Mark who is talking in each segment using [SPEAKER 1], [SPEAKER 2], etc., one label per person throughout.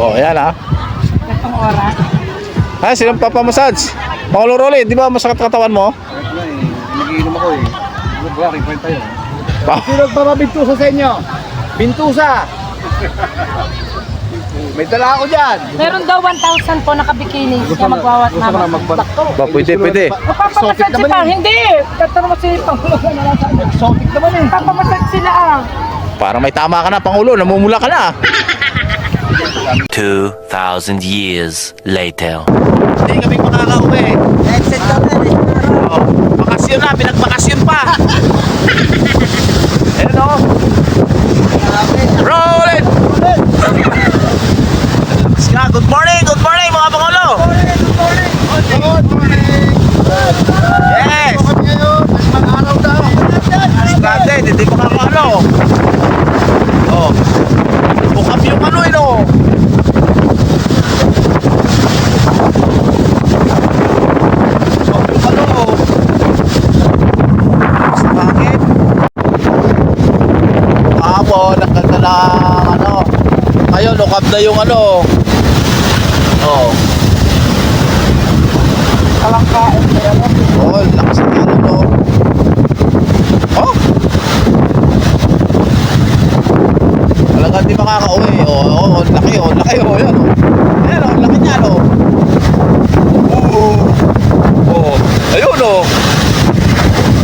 [SPEAKER 1] Oh, ayan ha.
[SPEAKER 2] Itong oras.
[SPEAKER 1] Ay, sinong papamassage? Pangulo Rolly, di ba masakit katawan mo?
[SPEAKER 3] Nagiinom ako eh. Wala, rin kwenta yun.
[SPEAKER 1] Pa
[SPEAKER 3] Sino nagpapabintusa sa inyo? Bintusa! May dala ako dyan.
[SPEAKER 2] Meron daw 1,000 po nakabikini. Kaya magwawat
[SPEAKER 3] Gusto ko na
[SPEAKER 2] na.
[SPEAKER 3] magbalak.
[SPEAKER 1] Ba, pwede.
[SPEAKER 2] Magpapamassage si pa. Hindi! Tatanong si Pangulo na lang sa akin.
[SPEAKER 3] Exotic naman eh.
[SPEAKER 2] Magpapamassage sila ah.
[SPEAKER 1] Parang may tama ka na, Pangulo. Namumula ka na.
[SPEAKER 4] 2,000 years later.
[SPEAKER 1] Hindi kami makakauwi.
[SPEAKER 5] Exit kami.
[SPEAKER 1] Oh, bakasyon na, pinagbakasyon pa. Ayan o. Roll it! Good morning mga Pangulo. Yes! Stranded, hindi makakaano. Oh. Bukap yung ano eh no. Bukap yung ano. Sa bakit? Kahapon, nagkanta na ano. Ngayon, lukab na yung ano. Oh.
[SPEAKER 2] Kalangkain kaya mo.
[SPEAKER 1] Oh, lakas ng ano no. Oh. Talaga di makakauwi. Oh, laki oh, yan oh. Ayan oh, laki niya oh. Oh. Ayun oh.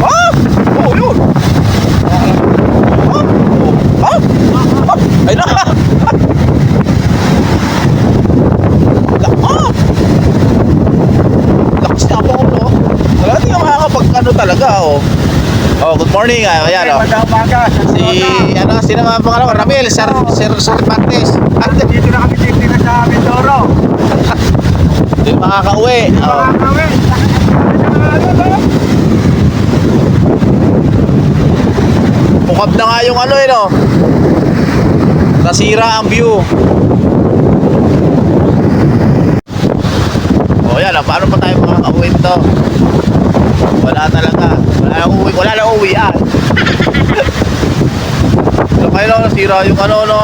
[SPEAKER 1] Ah! Oh, yun. Ah! Ah! Ah! Ay na. Ah! Lakas niya po no. Talaga di makakapag ano talaga oh. Oh, good morning. Ayan oh. Sino mga pangalan ko? Ramil, Sir Cervantes.
[SPEAKER 3] Dito na kami dito na sa Mindoro.
[SPEAKER 1] Hindi makakauwi. Oh. Bukab na nga yung ano eh no. Nasira ang view. Oh yan, paano pa tayo makakauwi ito? Wala talaga. Wala na uwian. So kayo lang nasira yung ano no,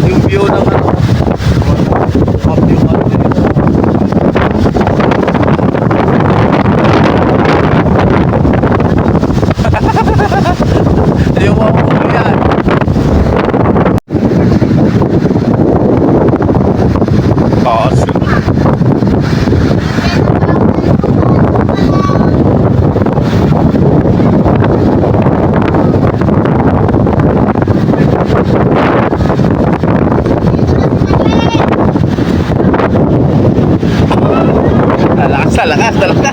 [SPEAKER 1] yung view ng ano. Bukab yung ano eh. Yung mga uwian. Lakas talaga.